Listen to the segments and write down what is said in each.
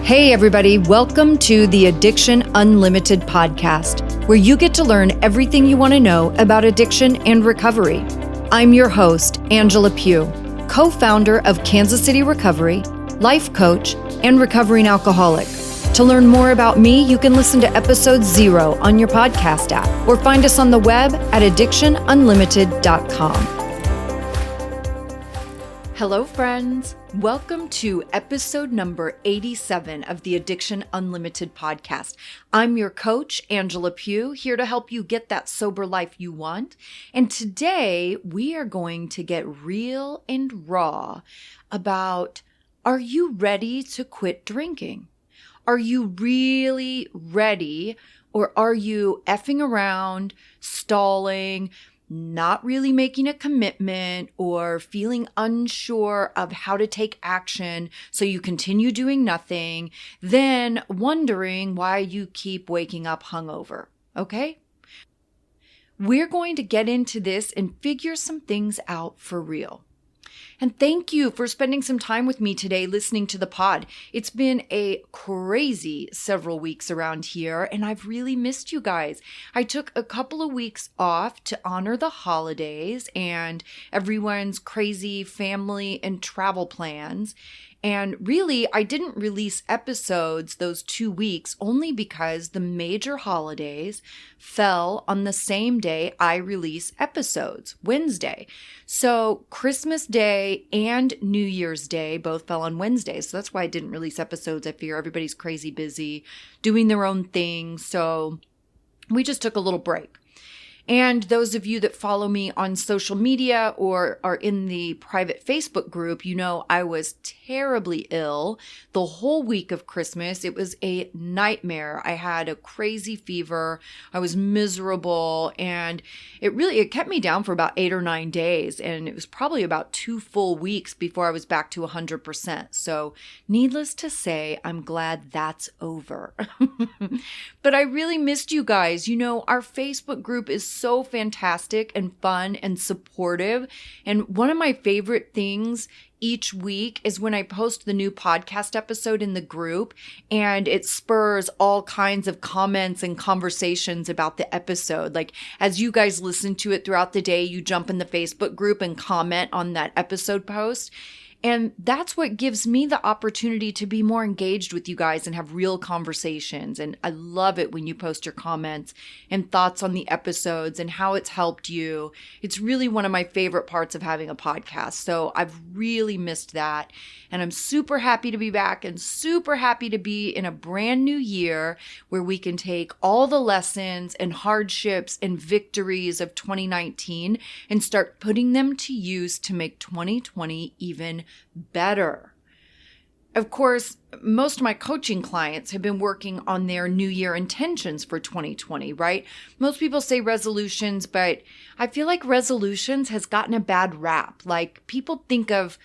Hey everybody, welcome to the Addiction Unlimited podcast, where you get to learn everything you want to know about addiction and recovery. I'm your host, Angela Pugh, co-founder of Kansas City Recovery, life coach, and recovering alcoholic. To learn more about me, you can listen to episode 0 on your podcast app or find us on the web at addictionunlimited.com. Hello, friends. Welcome to episode number 87 of the Addiction Unlimited podcast. I'm your coach, Angela Pugh, here to help you get that sober life you want. And today we are going to get real and raw about, are you ready to quit drinking? Are you really ready, or are you effing around, stalling, not really making a commitment, or feeling unsure of how to take action, so you continue doing nothing, then wondering why you keep waking up hungover, okay? We're going to get into this and figure some things out for real. And thank you for spending some time with me today listening to the pod. It's been a crazy several weeks around here, and I've really missed you guys. I took a couple of weeks off to honor the holidays and everyone's crazy family and travel plans. And really, I didn't release episodes those 2 weeks only because the major holidays fell on the same day I release episodes, Wednesday. So Christmas Day and New Year's Day both fell on Wednesday. So that's why I didn't release episodes. I fear everybody's crazy busy doing their own thing. So we just took a little break. And those of you that follow me on social media or are in the private Facebook group, you know I was terribly ill the whole week of Christmas. It was a nightmare. I had a crazy fever. I was miserable, and it kept me down for about 8 or 9 days. And it was probably about 2 full weeks before I was back to 100%. So needless to say, I'm glad that's over. But I really missed you guys. You know, our Facebook group is so fantastic and fun and supportive. And one of my favorite things each week is when I post the new podcast episode in the group, and it spurs all kinds of comments and conversations about the episode. Like, as you guys listen to it throughout the day, you jump in the Facebook group and comment on that episode post. And that's what gives me the opportunity to be more engaged with you guys and have real conversations. And I love it when you post your comments and thoughts on the episodes and how it's helped you. It's really one of my favorite parts of having a podcast. So I've really missed that. And I'm super happy to be back and super happy to be in a brand new year where we can take all the lessons and hardships and victories of 2019 and start putting them to use to make 2020 even better. Of course, most of my coaching clients have been working on their New Year intentions for 2020, right? Most people say resolutions, but I feel like resolutions has gotten a bad rap. Like, people think of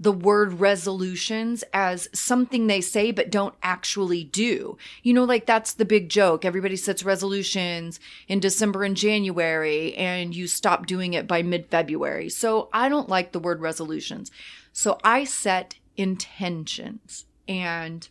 the word resolutions as something they say but don't actually do. You know, like, that's the big joke. Everybody sets resolutions in December and January, and you stop doing it by mid-February. So I don't like the word resolutions. So I set intentions, and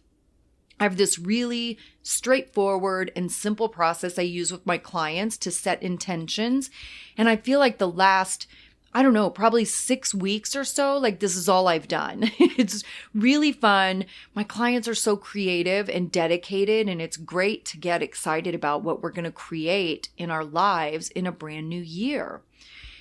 I have this really straightforward and simple process I use with my clients to set intentions. And I feel like the last, I don't know, probably 6 weeks or so, like, this is all I've done. It's really fun. My clients are so creative and dedicated, and it's great to get excited about what we're going to create in our lives in a brand new year.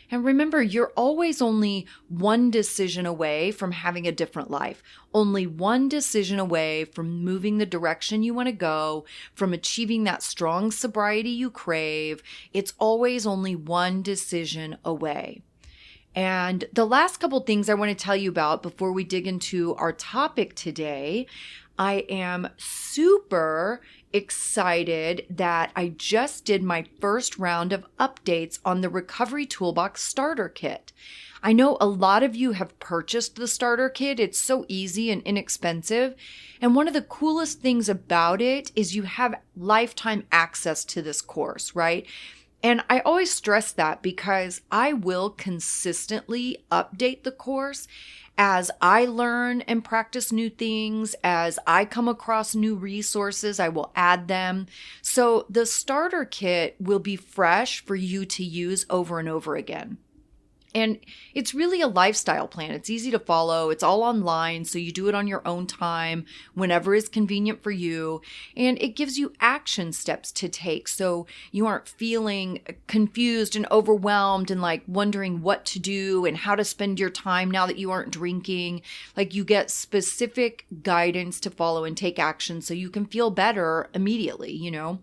And remember, you're always only one decision away from having a different life, only one decision away from moving the direction you want to go, from achieving that strong sobriety you crave. It's always only one decision away. And the last couple things I want to tell you about before we dig into our topic today, I am super excited that I just did my first round of updates on the Recovery Toolbox Starter Kit. I know a lot of you have purchased the starter kit. It's so easy and inexpensive. And one of the coolest things about it is you have lifetime access to this course, right? And I always stress that because I will consistently update the course as I learn and practice new things, as I come across new resources, I will add them. So the starter kit will be fresh for you to use over and over again. And it's really a lifestyle plan. It's easy to follow. It's all online, so you do it on your own time, whenever is convenient for you. And it gives you action steps to take so you aren't feeling confused and overwhelmed and like wondering what to do and how to spend your time now that you aren't drinking. Like you get specific guidance to follow and take action so you can feel better immediately, you know?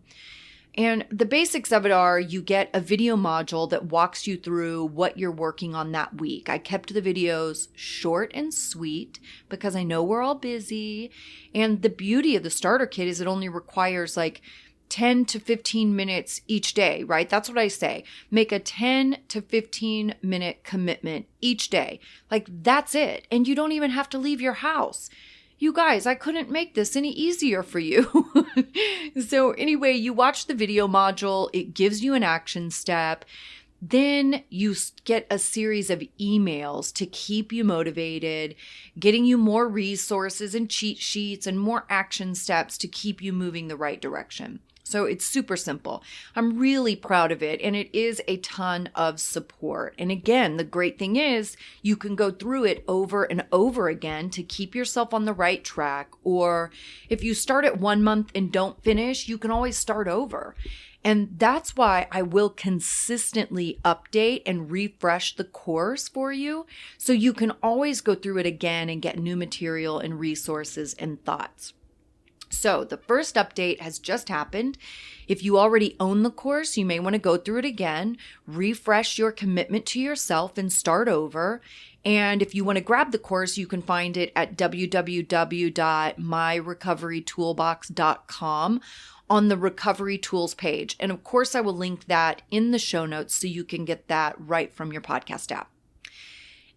And the basics of it are you get a video module that walks you through what you're working on that week. I kept the videos short and sweet because I know we're all busy. And the beauty of the starter kit is it only requires like 10 to 15 minutes each day, right? That's what I say. Make a 10 to 15 minute commitment each day. Like that's it. And you don't even have to leave your house. You guys, I couldn't make this any easier for you. So anyway, you watch the video module. It gives you an action step. Then you get a series of emails to keep you motivated, getting you more resources and cheat sheets and more action steps to keep you moving the right direction. So it's super simple. I'm really proud of it, and it is a ton of support. And again, the great thing is you can go through it over and over again to keep yourself on the right track. Or if you start at 1 month and don't finish, you can always start over. And that's why I will consistently update and refresh the course for you so you can always go through it again and get new material and resources and thoughts. So the first update has just happened. If you already own the course, you may want to go through it again, refresh your commitment to yourself and start over. And if you want to grab the course, you can find it at www.myrecoverytoolbox.com on the Recovery Tools page. And of course, I will link that in the show notes so you can get that right from your podcast app.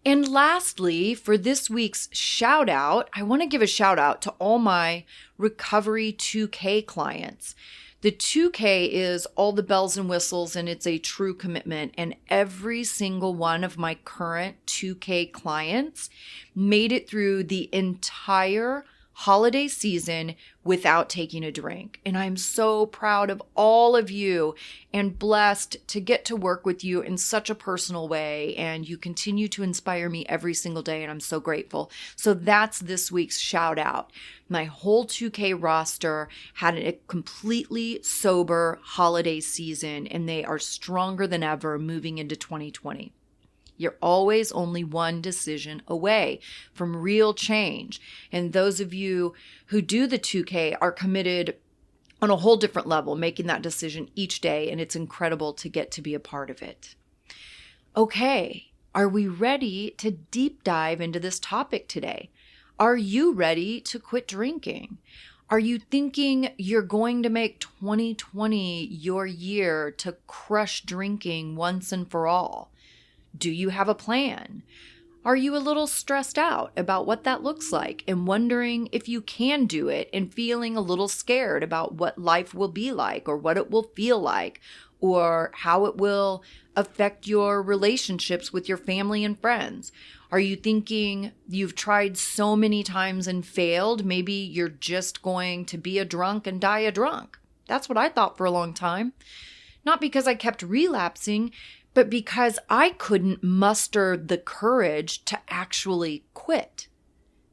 And lastly, for this week's shout out, I want to give a shout out to all my Recovery 2K clients. The 2K is all the bells and whistles, and it's a true commitment. And every single one of my current 2K clients made it through the entire holiday season without taking a drink. And I'm so proud of all of you and blessed to get to work with you in such a personal way. And you continue to inspire me every single day. And I'm so grateful. So that's this week's shout out. My whole 2K roster had a completely sober holiday season, and they are stronger than ever moving into 2020. You're always only one decision away from real change. And those of you who do the 2K are committed on a whole different level, making that decision each day. And it's incredible to get to be a part of it. Okay, are we ready to deep dive into this topic today? Are you ready to quit drinking? Are you thinking you're going to make 2020 your year to crush drinking once and for all? Do you have a plan? Are you a little stressed out about what that looks like and wondering if you can do it and feeling a little scared about what life will be like or what it will feel like or how it will affect your relationships with your family and friends? Are you thinking you've tried so many times and failed? Maybe you're just going to be a drunk and die a drunk. That's what I thought for a long time. Not because I kept relapsing, but because I couldn't muster the courage to actually quit,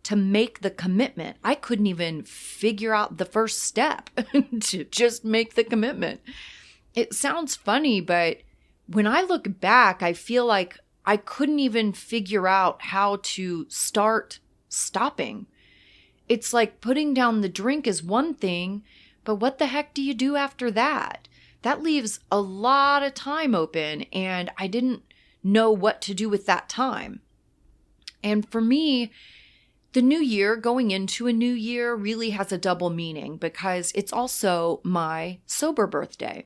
to make the commitment. I couldn't even figure out the first step to just make the commitment. It sounds funny, but when I look back, I feel like I couldn't even figure out how to start stopping. It's like putting down the drink is one thing, but what the heck do you do after that? That leaves a lot of time open, and I didn't know what to do with that time. And for me, the new year, going into a new year, really has a double meaning because it's also my sober birthday.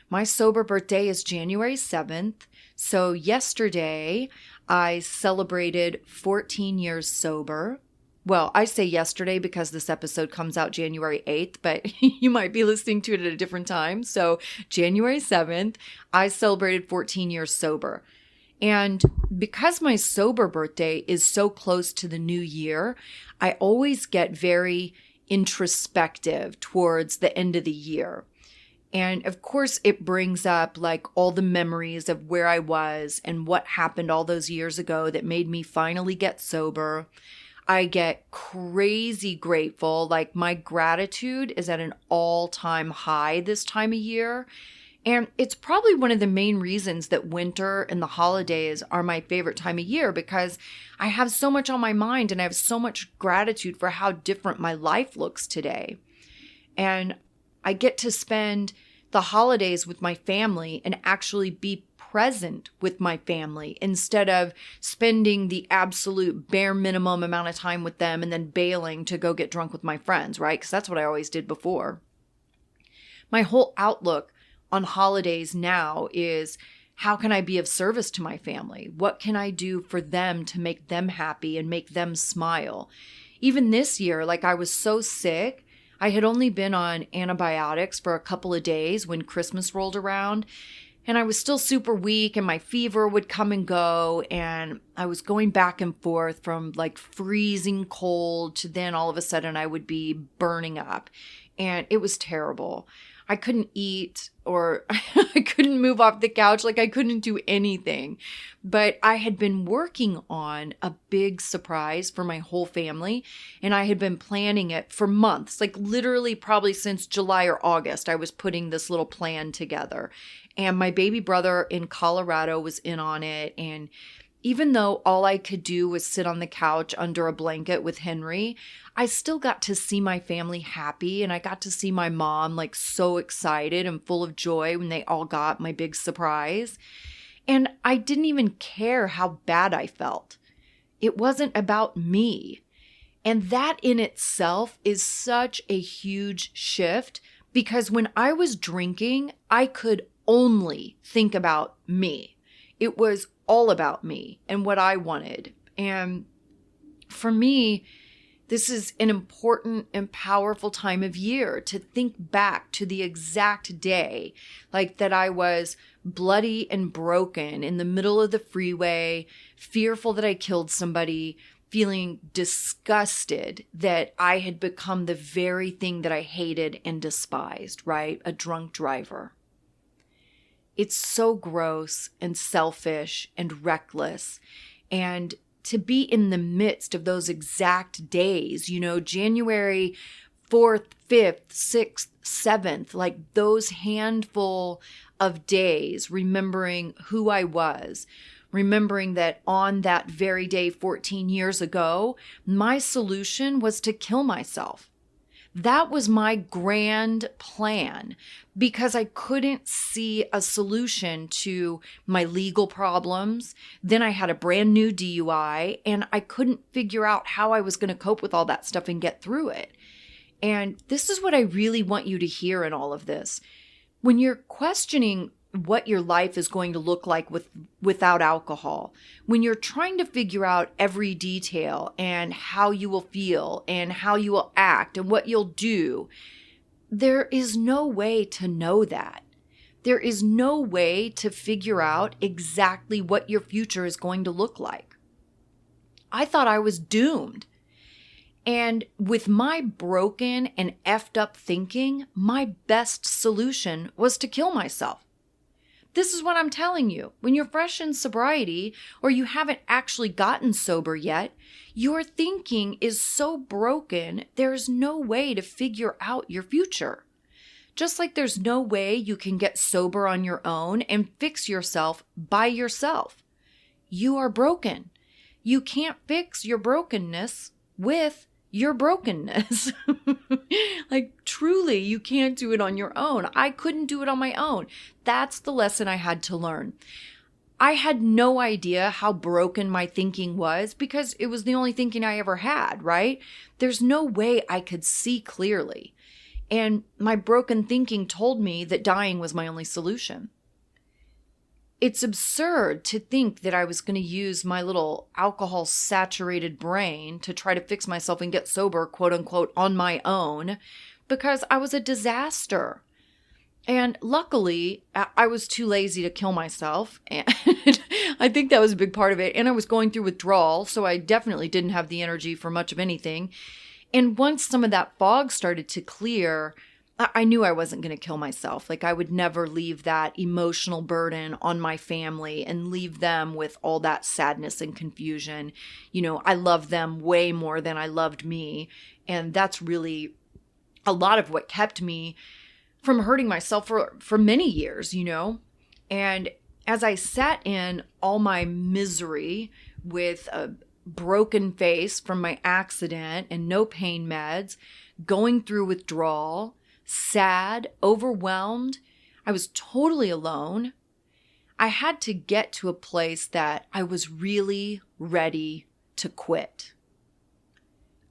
My sober birthday is January 7th. So yesterday, I celebrated 14 years sober. Well, I say yesterday because this episode comes out January 8th, but you might be listening to it at a different time. So January 7th, I celebrated 14 years sober. And because my sober birthday is so close to the new year, I always get very introspective towards the end of the year. And of course, it brings up like all the memories of where I was and what happened all those years ago that made me finally get sober. I get crazy grateful. Like my gratitude is at an all-time high this time of year. And it's probably one of the main reasons that winter and the holidays are my favorite time of year, because I have so much on my mind and I have so much gratitude for how different my life looks today. And I get to spend the holidays with my family and actually be present with my family instead of spending the absolute bare minimum amount of time with them and then bailing to go get drunk with my friends, right? Because that's what I always did before. My whole outlook on holidays now is, how can I be of service to my family? What can I do for them to make them happy and make them smile? Even this year, like I was so sick, I had only been on antibiotics for a couple of days when Christmas rolled around. And I was still super weak and my fever would come and go. And I was going back and forth from like freezing cold to then all of a sudden I would be burning up. And it was terrible. I couldn't eat or I couldn't move off the couch. Like I couldn't do anything. But I had been working on a big surprise for my whole family. And I had been planning it for months, like literally probably since July or August, I was putting this little plan together. And my baby brother in Colorado was in on it. And even though all I could do was sit on the couch under a blanket with Henry, I still got to see my family happy. And I got to see my mom like so excited and full of joy when they all got my big surprise. And I didn't even care how bad I felt. It wasn't about me. And that in itself is such a huge shift, because when I was drinking, I could only think about me. It was all about me and what I wanted. And for me, this is an important and powerful time of year to think back to the exact day, like that I was bloody and broken in the middle of the freeway, fearful that I killed somebody, feeling disgusted that I had become the very thing that I hated and despised, right? A drunk driver. It's so gross and selfish and reckless. And to be in the midst of those exact days, January 4th, 5th, 6th, 7th, like those handful of days, remembering who I was, remembering that on that very day 14 years ago, my solution was to kill myself. That was my grand plan, because I couldn't see a solution to my legal problems. Then I had a brand new DUI and I couldn't figure out how I was going to cope with all that stuff and get through it. And this is what I really want you to hear in all of this. When you're questioning what your life is going to look like without alcohol, when you're trying to figure out every detail and how you will feel and how you will act and what you'll do, there is no way to know that. There is no way to figure out exactly what your future is going to look like. I thought I was doomed. And with my broken and effed up thinking, my best solution was to kill myself. This is what I'm telling you. When you're fresh in sobriety or you haven't actually gotten sober yet, your thinking is so broken, there's no way to figure out your future. Just like there's no way you can get sober on your own and fix yourself by yourself. You are broken. You can't fix your brokenness with your brokenness. Like truly, you can't do it on your own. I couldn't do it on my own. That's the lesson I had to learn. I had no idea how broken my thinking was because it was the only thinking I ever had, right? There's no way I could see clearly. And my broken thinking told me that dying was my only solution. it's absurd to think that I was going to use my little alcohol saturated brain to try to fix myself and get sober, quote unquote, on my own, because I was a disaster. And luckily, I was too lazy to kill myself. And I think that was a big part of it. And I was going through withdrawal, so I definitely didn't have the energy for much of anything. And once some of that fog started to clear, I knew I wasn't going to kill myself. Like, I would never leave that emotional burden on my family and leave them with all that sadness and confusion. I love them way more than I loved me. And that's really a lot of what kept me from hurting myself for many years, And as I sat in all my misery with a broken face from my accident and no pain meds, going through withdrawal, sad, overwhelmed, I was totally alone. I had to get to a place that I was really ready to quit.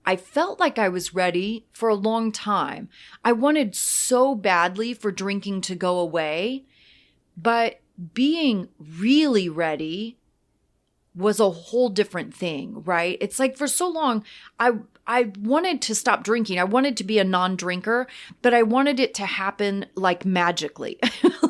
I felt like I was ready for a long time. I wanted so badly for drinking to go away, but being really ready was a whole different thing, right? It's like for so long, I wanted to stop drinking. I wanted to be a non-drinker, but I wanted it to happen like magically.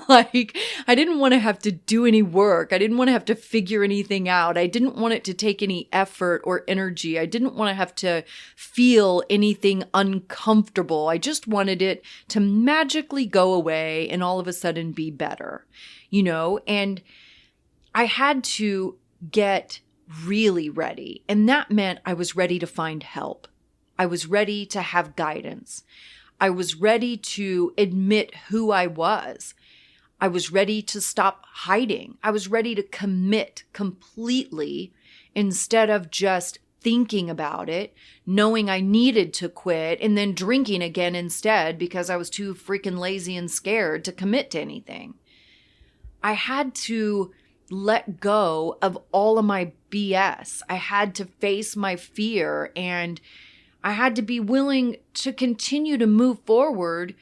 Like, I didn't want to have to do any work. I didn't want to have to figure anything out. I didn't want it to take any effort or energy. I didn't want to have to feel anything uncomfortable. I just wanted it to magically go away and all of a sudden be better, and I had to get really ready. And that meant I was ready to find help. I was ready to have guidance. I was ready to admit who I was. I was ready to stop hiding. I was ready to commit completely instead of just thinking about it, knowing I needed to quit, and then drinking again instead because I was too freaking lazy and scared to commit to anything. I had to let go of all of my BS. I had to face my fear, and I had to be willing to continue to move forward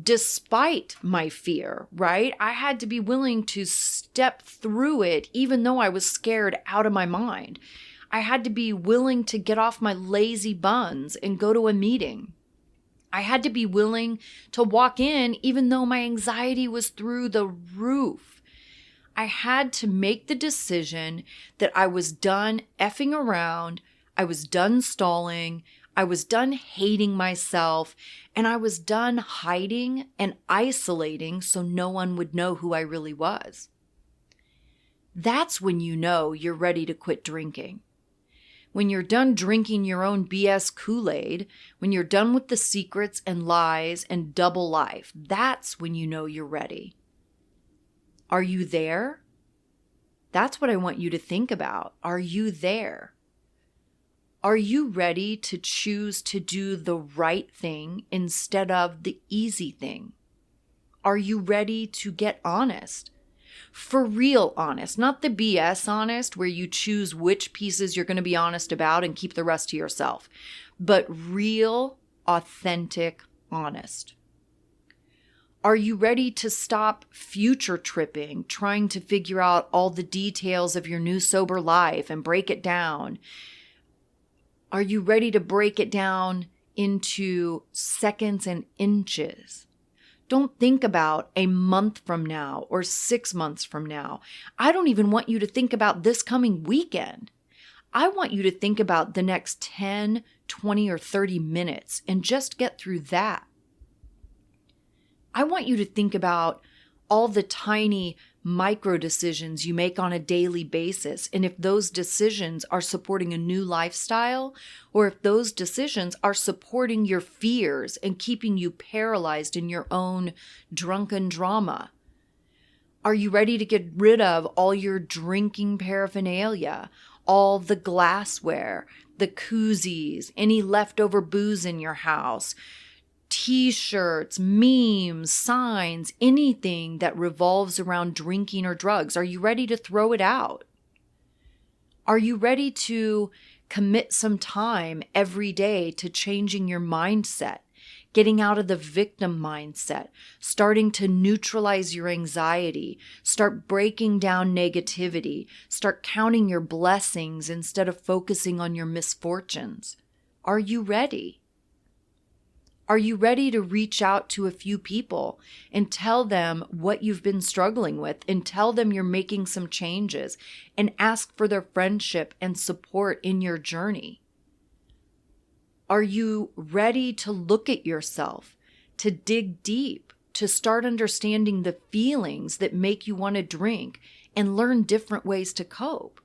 despite my fear, right? I had to be willing to step through it even though I was scared out of my mind. I had to be willing to get off my lazy buns and go to a meeting. I had to be willing to walk in even though my anxiety was through the roof. I had to make the decision that I was done effing around, I was done stalling, I was done hating myself, and I was done hiding and isolating so no one would know who I really was. That's when you know you're ready to quit drinking. When you're done drinking your own BS Kool-Aid, when you're done with the secrets and lies and double life, that's when you know you're ready. Are you there? That's what I want you to think about. Are you there? Are you ready to choose to do the right thing instead of the easy thing? Are you ready to get honest? For real honest, not the BS honest where you choose which pieces you're going to be honest about and keep the rest to yourself, but real, authentic, honest. Are you ready to stop future tripping, trying to figure out all the details of your new sober life and break it down? Are you ready to break it down into seconds and inches? Don't think about a month from now or 6 months from now. I don't even want you to think about this coming weekend. I want you to think about the next 10, 20, or 30 minutes and just get through that. I want you to think about all the tiny micro decisions you make on a daily basis, and if those decisions are supporting a new lifestyle, or if those decisions are supporting your fears and keeping you paralyzed in your own drunken drama. Are you ready to get rid of all your drinking paraphernalia, all the glassware, the koozies, any leftover booze in your house, T-shirts, memes, signs, anything that revolves around drinking or drugs? Are you ready to throw it out? Are you ready to commit some time every day to changing your mindset, getting out of the victim mindset, starting to neutralize your anxiety, start breaking down negativity, start counting your blessings instead of focusing on your misfortunes. Are you ready? Are you ready to reach out to a few people and tell them what you've been struggling with and tell them you're making some changes and ask for their friendship and support in your journey? Are you ready to look at yourself, to dig deep, to start understanding the feelings that make you want to drink and learn different ways to cope?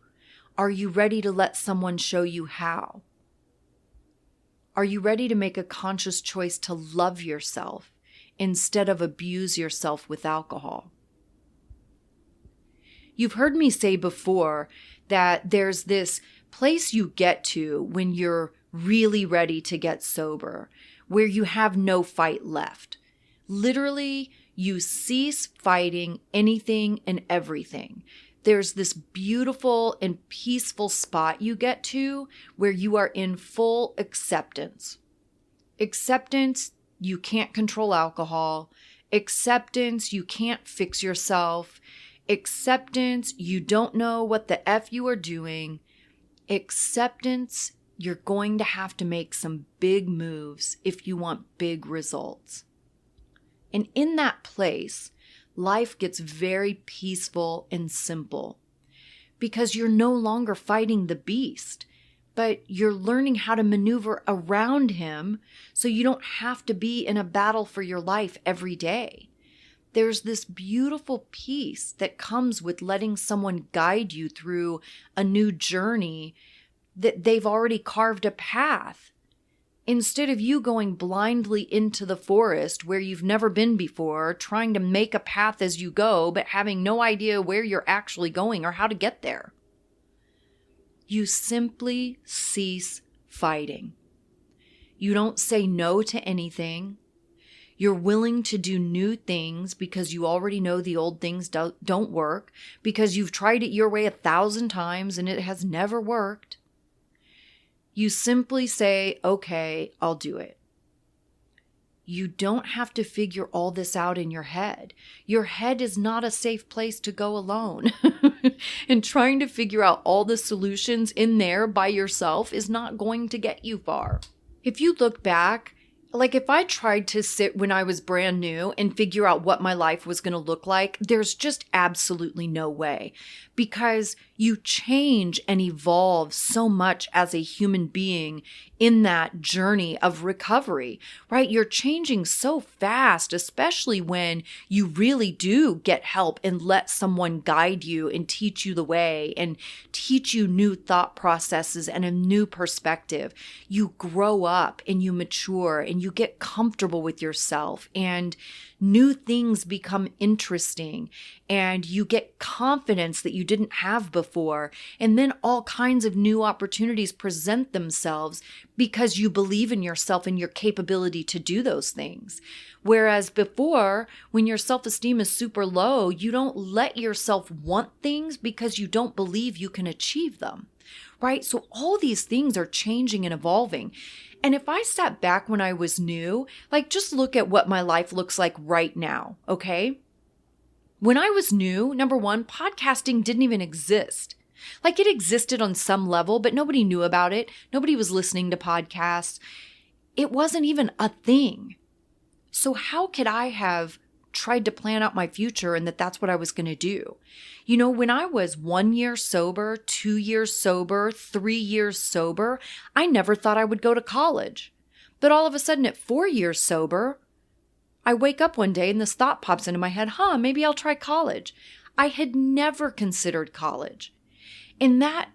Are you ready to let someone show you how? Are you ready to make a conscious choice to love yourself instead of abuse yourself with alcohol? You've heard me say before that there's this place you get to when you're really ready to get sober, where you have no fight left. Literally, you cease fighting anything and everything. There's this beautiful and peaceful spot you get to where you are in full acceptance. Acceptance, you can't control alcohol. Acceptance, you can't fix yourself. Acceptance, you don't know what the F you are doing. Acceptance, you're going to have to make some big moves if you want big results. And in that place, life gets very peaceful and simple because you're no longer fighting the beast, but you're learning how to maneuver around him so you don't have to be in a battle for your life every day. There's this beautiful peace that comes with letting someone guide you through a new journey that they've already carved a path. Instead of you going blindly into the forest where you've never been before, trying to make a path as you go, but having no idea where you're actually going or how to get there. You simply cease fighting. You don't say no to anything. You're willing to do new things because you already know the old things don't work, because you've tried it your way 1,000 times and it has never worked. You simply say, okay, I'll do it. You don't have to figure all this out in your head. Your head is not a safe place to go alone. And trying to figure out all the solutions in there by yourself is not going to get you far. If you look back, like if I tried to sit when I was brand new and figure out what my life was going to look like, there's just absolutely no way, because you change and evolve so much as a human being in that journey of recovery, right? You're changing so fast, especially when you really do get help and let someone guide you and teach you the way and teach you new thought processes and a new perspective. You grow up and you mature and you get comfortable with yourself, and new things become interesting, and you get confidence that you didn't have before. And then all kinds of new opportunities present themselves because you believe in yourself and your capability to do those things. Whereas before, when your self-esteem is super low, you don't let yourself want things because you don't believe you can achieve them, right? So all these things are changing and evolving. And if I sat back when I was new, like just look at what my life looks like right now, okay? When I was new, number one, podcasting didn't even exist. Like it existed on some level, but nobody knew about it. Nobody was listening to podcasts. It wasn't even a thing. So how could I have tried to plan out my future and that's what I was going to do? You know, when I was 1 year sober, 2 years sober, 3 years sober, I never thought I would go to college. But all of a sudden at 4 years sober, I wake up one day and this thought pops into my head, maybe I'll try college. I had never considered college. And that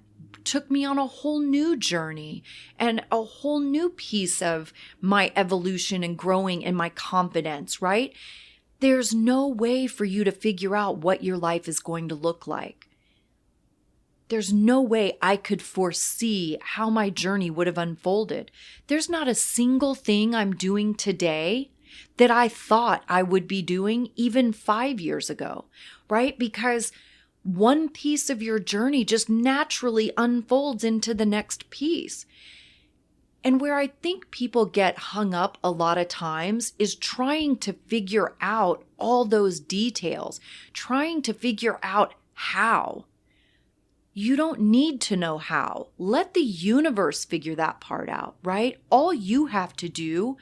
took me on a whole new journey and a whole new piece of my evolution and growing and my confidence, right? There's no way for you to figure out what your life is going to look like. There's no way I could foresee how my journey would have unfolded. There's not a single thing I'm doing today that I thought I would be doing even 5 years ago, right? Because one piece of your journey just naturally unfolds into the next piece. And where I think people get hung up a lot of times is trying to figure out all those details, trying to figure out how. You don't need to know how. Let the universe figure that part out, right? All you have to do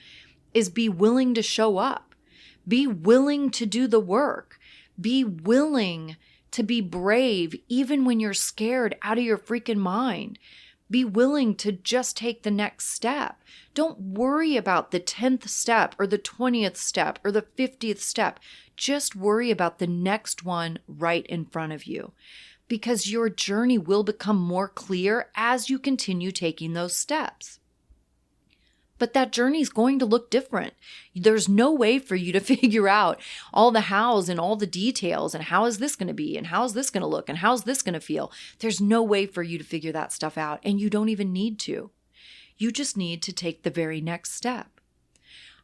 is be willing to show up, be willing to do the work, be willing to be brave even when you're scared out of your freaking mind. Be willing to just take the next step. Don't worry about the 10th step or the 20th step or the 50th step. Just worry about the next one right in front of you, because your journey will become more clear as you continue taking those steps. But that journey is going to look different. There's no way for you to figure out all the hows and all the details and how is this going to be and how is this going to look and how's this going to feel. There's no way for you to figure that stuff out, and you don't even need to. You just need to take the very next step.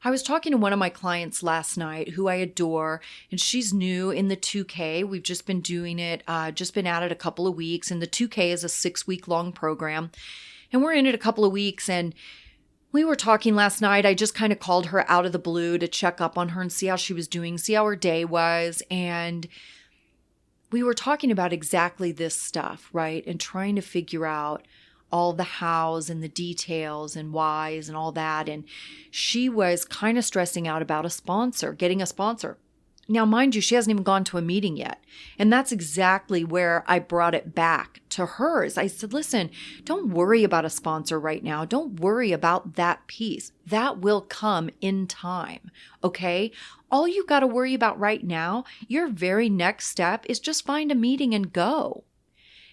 I was talking to one of my clients last night who I adore, and she's new in the 2K. We've just been doing it, just been at it a couple of weeks, and the 2K is a 6-week-long program, and we're in it a couple of weeks, and we were talking last night. I just kind of called her out of the blue to check up on her and see how she was doing, see how her day was. And we were talking about exactly this stuff, right? And trying to figure out all the hows and the details and whys and all that. And she was kind of stressing out about a sponsor, getting a sponsor. Now, mind you, she hasn't even gone to a meeting yet. And that's exactly where I brought it back to hers. I said, listen, don't worry about a sponsor right now. Don't worry about that piece. That will come in time, okay? All you got to worry about right now, your very next step is just find a meeting and go.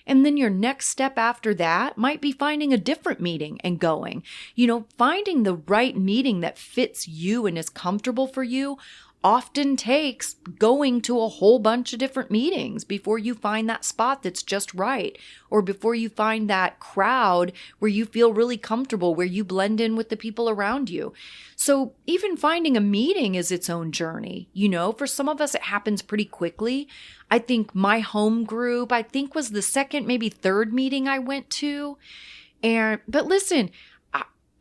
And then your next step after that might be finding a different meeting and going. Finding the right meeting that fits you and is comfortable for you often takes going to a whole bunch of different meetings before you find that spot that's just right, or before you find that crowd where you feel really comfortable, where you blend in with the people around you. So even finding a meeting is its own journey. For some of us, it happens pretty quickly. I think my home group, was the second, maybe third meeting I went to. But listen,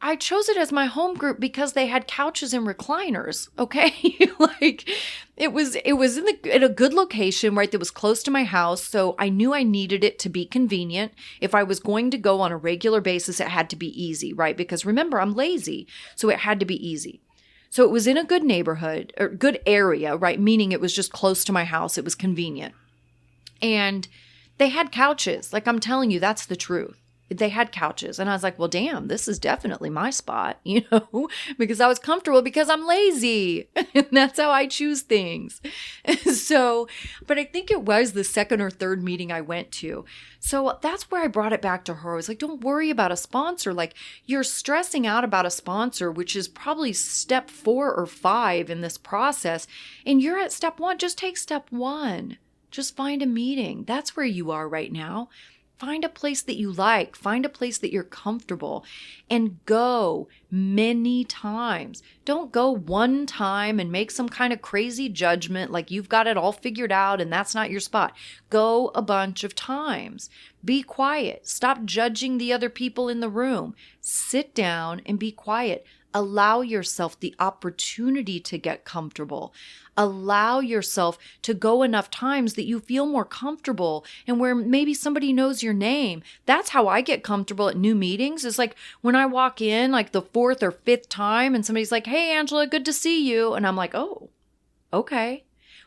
I chose it as my home group because they had couches and recliners, okay? It was in a good location, right? That was close to my house. So I knew I needed it to be convenient. If I was going to go on a regular basis, it had to be easy, right? Because remember, I'm lazy. So it had to be easy. So it was in a good neighborhood or good area, right? Meaning it was just close to my house. It was convenient. And they had couches. I'm telling you, that's the truth. They had couches. And I was like, well, damn, this is definitely my spot, because I was comfortable because I'm lazy. And that's how I choose things. But I think it was the second or third meeting I went to. So that's where I brought it back to her. I was like, don't worry about a sponsor. You're stressing out about a sponsor, which is probably step 4 or 5 in this process. And you're at step 1. Just take step 1. Just find a meeting. That's where you are right now. Find a place that you like. Find a place that you're comfortable and go many times. Don't go one time and make some kind of crazy judgment like you've got it all figured out and that's not your spot. Go a bunch of times. Be quiet. Stop judging the other people in the room. Sit down and be quiet. Allow yourself the opportunity to get comfortable. Allow yourself to go enough times that you feel more comfortable and where maybe somebody knows your name. That's how I get comfortable at new meetings. It's when I walk in the 4th or 5th time and somebody's like, hey, Angela, good to see you. And I'm like, oh, okay.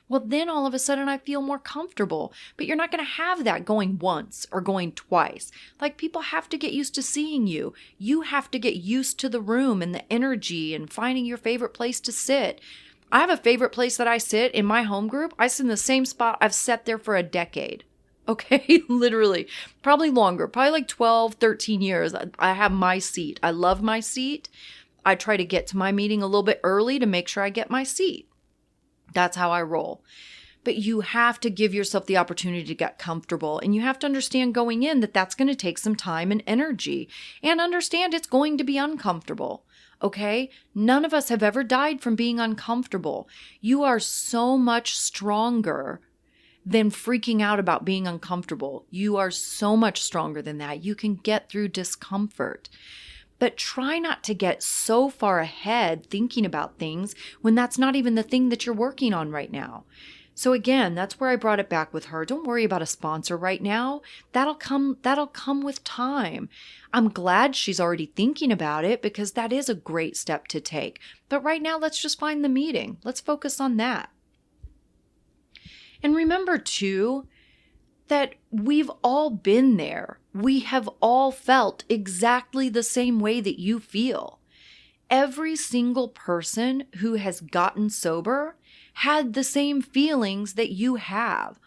Well, then all of a sudden I feel more comfortable. But you're not going to have that going once or going twice. People have to get used to seeing you. You have to get used to the room and the energy and finding your favorite place to sit. I have a favorite place that I sit in my home group. I sit in the same spot. I've sat there for a decade. Okay, literally, probably longer, probably 12, 13 years. I have my seat. I love my seat. I try to get to my meeting a little bit early to make sure I get my seat. That's how I roll. But you have to give yourself the opportunity to get comfortable. And you have to understand going in that that's going to take some time and energy. And understand it's going to be uncomfortable. Okay? None of us have ever died from being uncomfortable. You are so much stronger than freaking out about being uncomfortable. You are so much stronger than that. You can get through discomfort. But try not to get so far ahead thinking about things when that's not even the thing that you're working on right now. So again, that's where I brought it back with her. Don't worry about a sponsor right now. That'll come with time. I'm glad she's already thinking about it because that is a great step to take. But right now, let's just find the meeting. Let's focus on that. And remember too, that we've all been there. We have all felt exactly the same way that you feel. Every single person who has gotten sober had the same feelings that you have.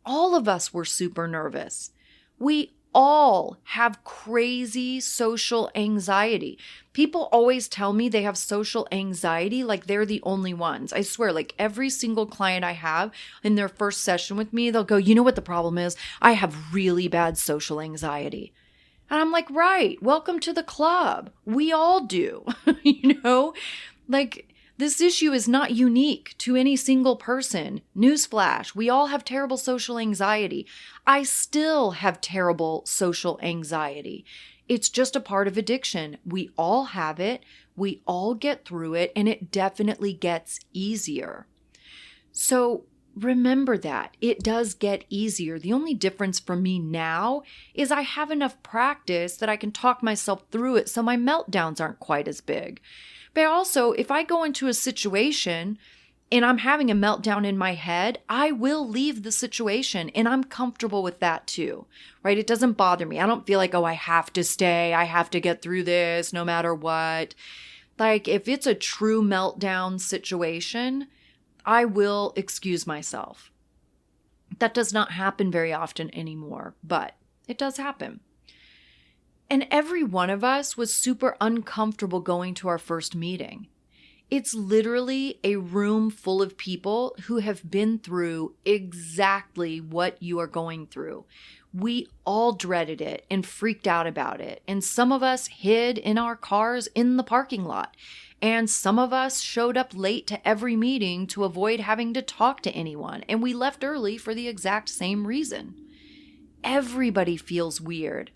All of us were super nervous. We all have crazy social anxiety. People always tell me they have social anxiety like they're the only ones. I swear, like every single client I have in their first session with me, they'll go, you know what the problem is? I have really bad social anxiety. And I'm like, right, welcome to the club. We all do, like this issue is not unique to any single person. Newsflash, we all have terrible social anxiety. I still have terrible social anxiety. It's just a part of addiction. We all have it. We all get through it, and it definitely gets easier. So remember that. It does get easier. The only difference for me now is I have enough practice that I can talk myself through it so my meltdowns aren't quite as big. But also, if I go into a situation and I'm having a meltdown in my head, I will leave the situation, and I'm comfortable with that too, right? It doesn't bother me. I don't feel like, oh, I have to stay. I have to get through this no matter what. Like if it's a true meltdown situation, I will excuse myself. That does not happen very often anymore, but it does happen. And every one of us was super uncomfortable going to our first meeting. It's literally a room full of people who have been through exactly what you are going through. We all dreaded it and freaked out about it. And some of us hid in our cars in the parking lot. And some of us showed up late to every meeting to avoid having to talk to anyone. And we left early for the exact same reason. Everybody feels weird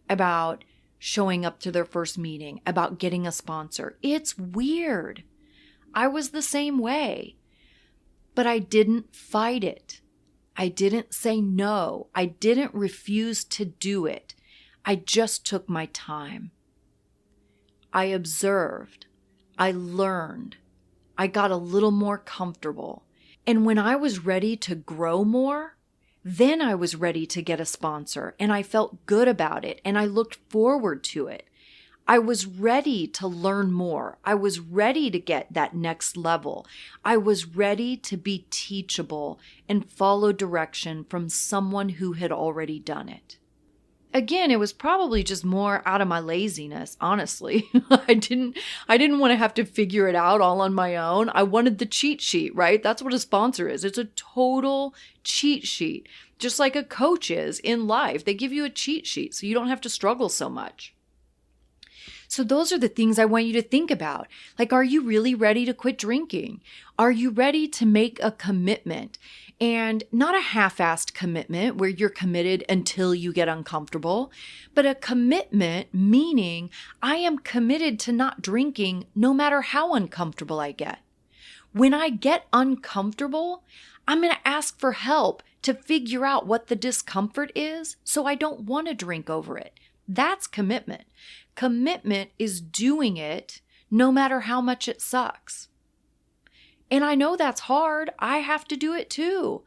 about showing up to their first meeting, about getting a sponsor. It's weird. I was the same way. But I didn't fight it. I didn't say no. I didn't refuse to do it. I just took my time. I observed. I learned. I got a little more comfortable. And when I was ready to grow more, then I was ready to get a sponsor, and I felt good about it, and I looked forward to it. I was ready to learn more. I was ready to get that next level. I was ready to be teachable and follow direction from someone who had already done it. Again, it was probably just more out of my laziness, honestly. I didn't want to have to figure it out all on my own. I wanted the cheat sheet, right? That's what a sponsor is. It's a total cheat sheet, just like a coach is in life. They give you a cheat sheet so you don't have to struggle so much. So those are the things I want you to think about. Like, are you really ready to quit drinking? Are you ready to make a commitment? And not a half-assed commitment where you're committed until you get uncomfortable, but a commitment meaning I am committed to not drinking no matter how uncomfortable I get. When I get uncomfortable, I'm going to ask for help to figure out what the discomfort is so I don't want to drink over it. That's commitment. Commitment is doing it no matter how much it sucks. And I know that's hard. I have to do it too.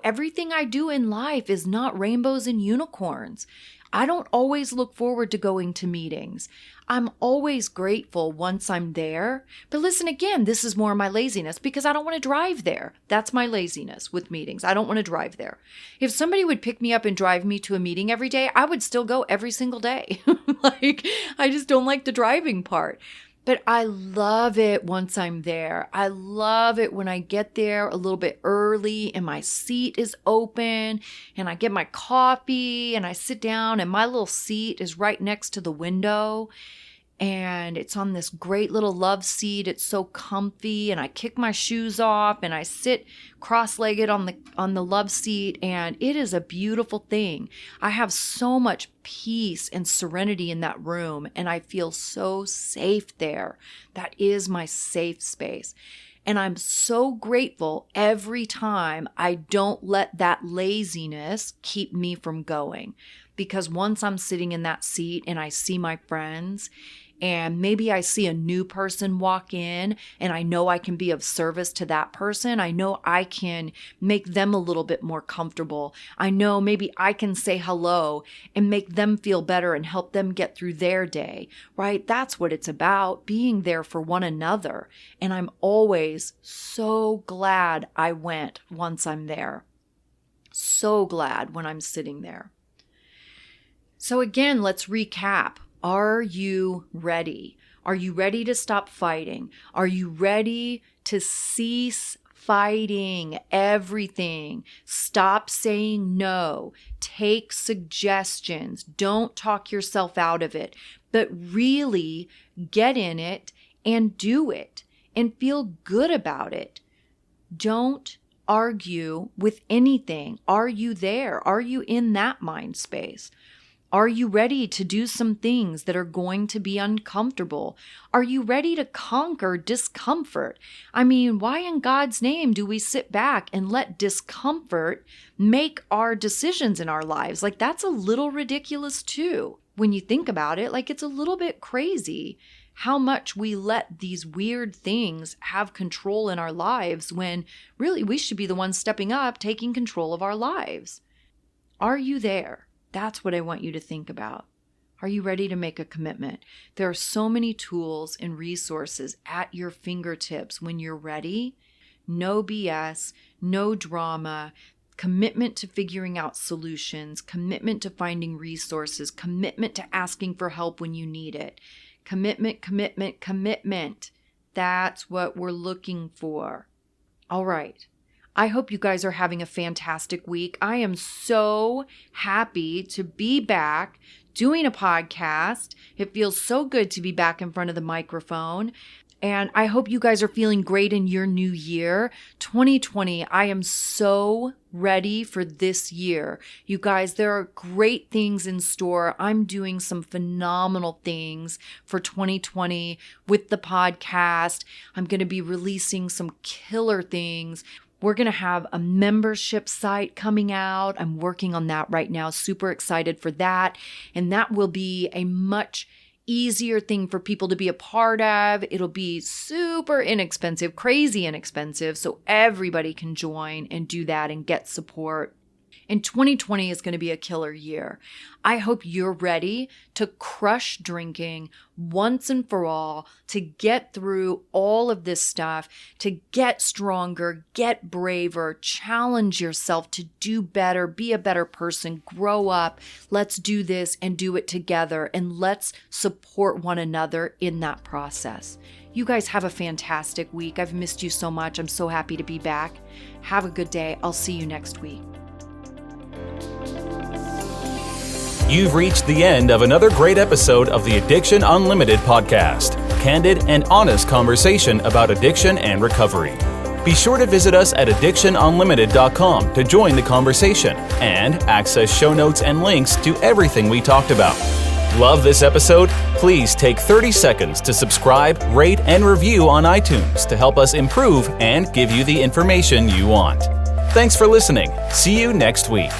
Everything I do in life is not rainbows and unicorns. I don't always look forward to going to meetings. I'm always grateful once I'm there. But listen, again, this is more my laziness because I don't want to drive there. That's my laziness with meetings. I don't want to drive there. If somebody would pick me up and drive me to a meeting every day, I would still go every single day. I just don't like the driving part. But I love it once I'm there. I love it when I get there a little bit early and my seat is open and I get my coffee and I sit down and my little seat is right next to the window. and it's on this great little love seat. It's so comfy, and I kick my shoes off and I sit cross-legged on the love seat, and it is a beautiful thing. I have so much peace and serenity in that room, and I feel so safe there. That is my safe space. And I'm so grateful every time I don't let that laziness keep me from going. Because once I'm sitting in that seat and I see my friends, and maybe I see a new person walk in and I know I can be of service to that person. I know I can make them a little bit more comfortable. I know maybe I can say hello and make them feel better and help them get through their day, right? That's what it's about, being there for one another. And I'm always so glad I went once I'm there. So glad when I'm sitting there. So again, let's recap. Are you ready? Are you ready to stop fighting? Are you ready to cease fighting everything? Stop saying no. Take suggestions. Don't talk yourself out of it, but really get in it and do it and feel good about it. Don't argue with anything. Are you there? Are you in that mind space? Are you ready to do some things that are going to be uncomfortable? Are you ready to conquer discomfort? I mean, why in God's name do we sit back and let discomfort make our decisions in our lives? Like, that's a little ridiculous too. When you think about it, like, it's a little bit crazy how much we let these weird things have control in our lives when really we should be the ones stepping up, taking control of our lives. Are you there? That's what I want you to think about. Are you ready to make a commitment? There are so many tools and resources at your fingertips when you're ready. No BS, no drama, commitment to figuring out solutions, commitment to finding resources, commitment to asking for help when you need it. Commitment, commitment, commitment. That's what we're looking for. All right. I hope you guys are having a fantastic week. I am so happy to be back doing a podcast. It feels so good to be back in front of the microphone. And I hope you guys are feeling great in your new year. 2020, I am so ready for this year. You guys, there are great things in store. I'm doing some phenomenal things for 2020 with the podcast. I'm going to be releasing some killer things. We're going to have a membership site coming out. I'm working on that right now. Super excited for that. And that will be a much easier thing for people to be a part of. It'll be super inexpensive, crazy inexpensive, so everybody can join and do that and get support. And 2020 is going to be a killer year. I hope you're ready to crush drinking once and for all, to get through all of this stuff, to get stronger, get braver, challenge yourself to do better, be a better person, grow up. Let's do this and do it together, and let's support one another in that process. You guys have a fantastic week. I've missed you so much. I'm so happy to be back. Have a good day. I'll see you next week. You've reached the end of another great episode of the Addiction Unlimited podcast. Candid and honest conversation about addiction and recovery. Be sure to visit us at addictionunlimited.com to join the conversation and access show notes and links to everything we talked about. Love this episode? Please take 30 seconds to subscribe, rate, and review on iTunes to help us improve and give you the information you want. Thanks for listening. See you next week.